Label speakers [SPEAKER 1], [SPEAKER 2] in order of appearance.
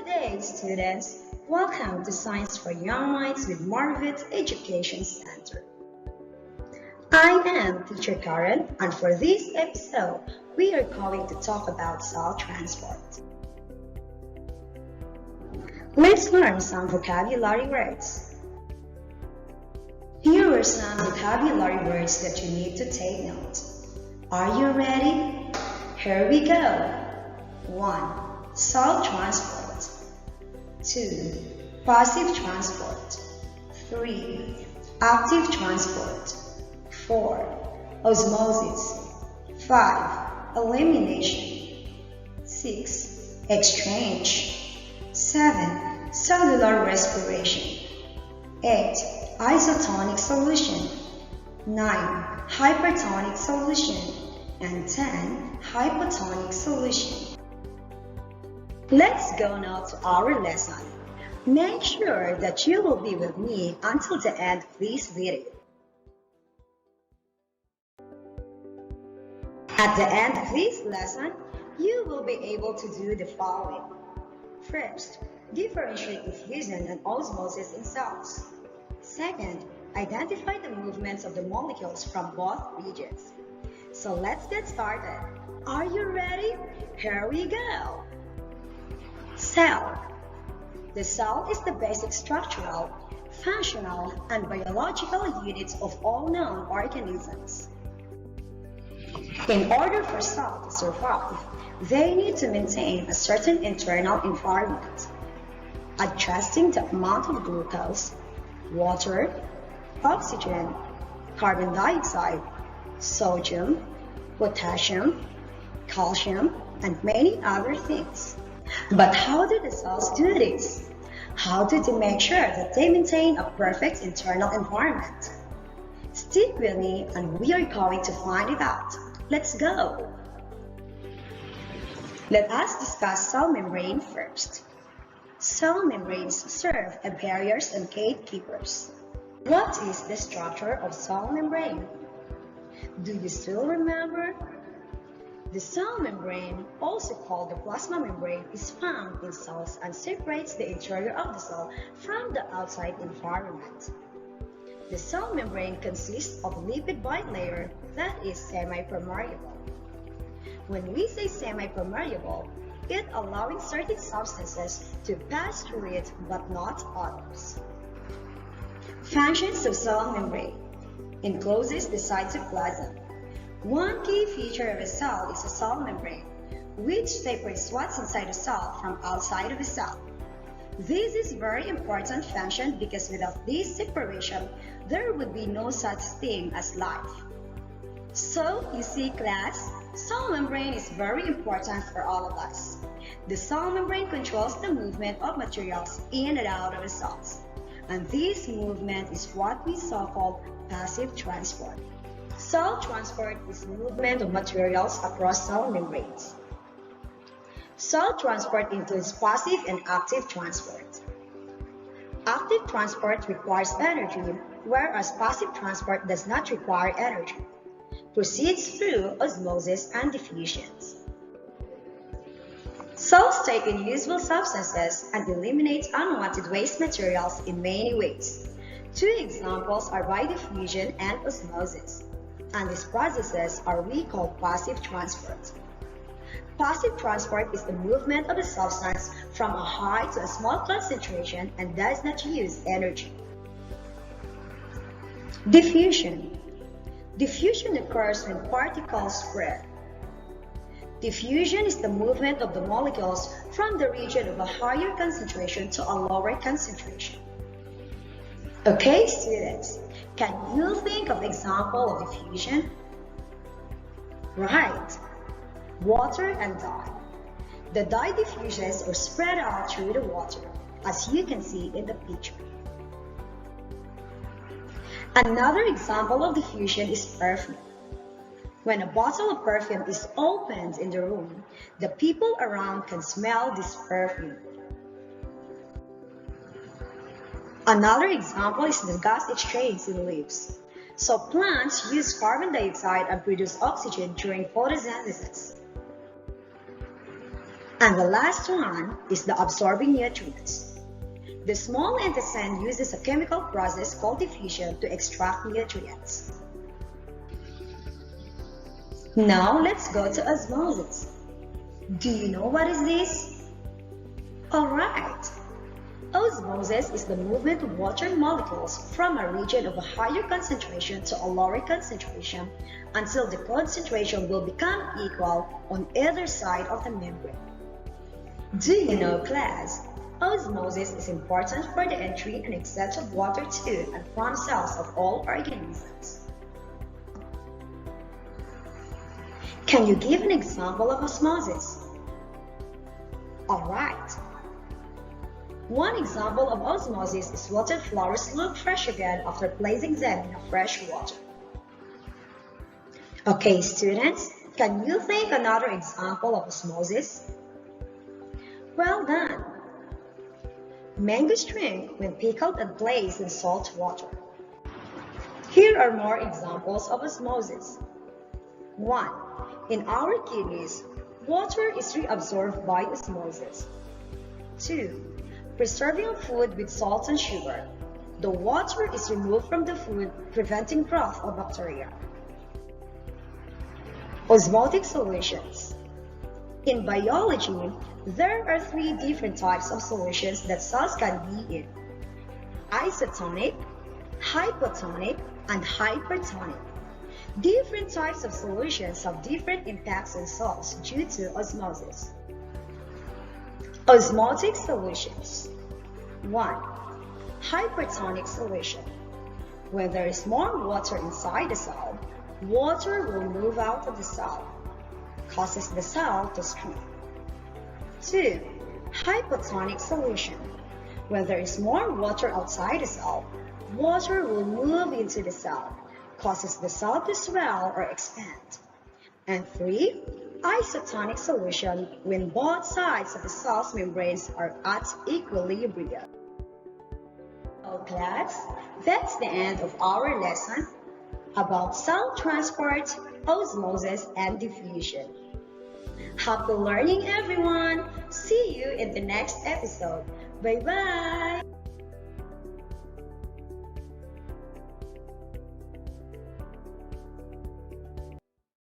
[SPEAKER 1] day, students. Welcome to Science for Young Minds with Margaret Education Center. I am Teacher Karen, and for this episode, we are going to talk about cell transport. Let's learn some vocabulary words. Here are some vocabulary words that you need to take note. Are you ready? Here we go. 1. Cell transport. 2. Passive transport. 3. Active transport. 4. Osmosis. 5. Elimination. 6. Exchange. 7. Cellular respiration. 8. Isotonic solution. 9. Hypertonic solution. And 10. Hypotonic solution. Let's go now to our lesson. Make sure that you will be with me until the end of this video. At the end of this lesson, you will be able to do the following. First, differentiate diffusion and osmosis in cells. Second, identify the movements of the molecules from both regions. So let's get started. Are you ready? Here we go. Cell. The cell is the basic structural, functional, and biological unit of all known organisms. In order for cells to survive, they need to maintain a certain internal environment, adjusting the amount of glucose, water, oxygen, carbon dioxide, sodium, potassium, calcium, and many other things. But how do the cells do this? How do they make sure that they maintain a perfect internal environment? Stick with me and we are going to find it out. Let's go! Let us discuss cell membrane first. Cell membranes serve as barriers and gatekeepers. What is the structure of cell membrane? Do you still remember? The cell membrane, also called the plasma membrane, is found in cells and separates the interior of the cell from the outside environment. The cell membrane consists of a lipid bilayer that is semi-permeable. When we say semi-permeable, it allowing certain substances to pass through it but not others. Functions of cell membrane encloses the cytoplasm. One key feature of a cell is a cell membrane, which separates what's inside a cell from outside of a cell. This is a very important function because without this separation, there would be no such thing as life. So, you see class, cell membrane is very important for all of us. The cell membrane controls the movement of materials in and out of the cells. And this movement is what we so-called passive transport. Cell transport is movement of materials across cell membranes. Cell transport includes passive and active transport. Active transport requires energy, whereas passive transport does not require energy. Proceeds through osmosis and diffusions. Cells take in useful substances and eliminate unwanted waste materials in many ways. Two examples are by diffusion and osmosis, and these processes are we call passive transport. Passive transport is the movement of a substance from a high to a small concentration and does not use energy. Diffusion. Diffusion occurs when particles spread. Diffusion is the movement of the molecules from the region of a higher concentration to a lower concentration. Okay, students, can you think of example of diffusion? Right, water and dye. The dye diffuses or spread out through the water, as you can see in the picture. Another example of diffusion is perfume. When a bottle of perfume is opened in the room, the people around can smell this perfume. Another example is the gas exchange in leaves. So plants use carbon dioxide and produce oxygen during photosynthesis. And the last one is the absorbing nutrients. The small intestine uses a chemical process called diffusion to extract nutrients. Now let's go to osmosis. Do you know what is this? Alright. Osmosis is the movement of water molecules from a region of a higher concentration to a lower concentration until the concentration will become equal on either side of the membrane. Do you know, class? Osmosis is important for the entry and exit of water to and from cells of all organisms. Can you give an example of osmosis? Alright. One example of osmosis is wilted flowers look fresh again after placing them in a fresh water. Okay, students, can you think another example of osmosis? Well done! Mango string when pickled and placed in salt water. Here are more examples of osmosis. 1. In our kidneys, water is reabsorbed by osmosis. 2. Preserving food with salt and sugar. The water is removed from the food, preventing growth of bacteria. Osmotic solutions. In biology, there are 3 different types of solutions that cells can be in: isotonic, hypotonic, and hypertonic. Different types of solutions have different impacts on cells due to osmosis. Osmotic solutions. 1. Hypertonic solution. When there is more water inside the cell, water will move out of the cell, causes the cell to shrink. 2. Hypotonic solution. When there is more water outside the cell, water will move into the cell, causes the cell to swell or expand. And 3. Isotonic solution, when both sides of the cell's membranes are at equilibrium. So class, that's the end of our lesson about cell transport, osmosis, and diffusion. Happy learning, everyone! See you in the next episode. Bye-bye!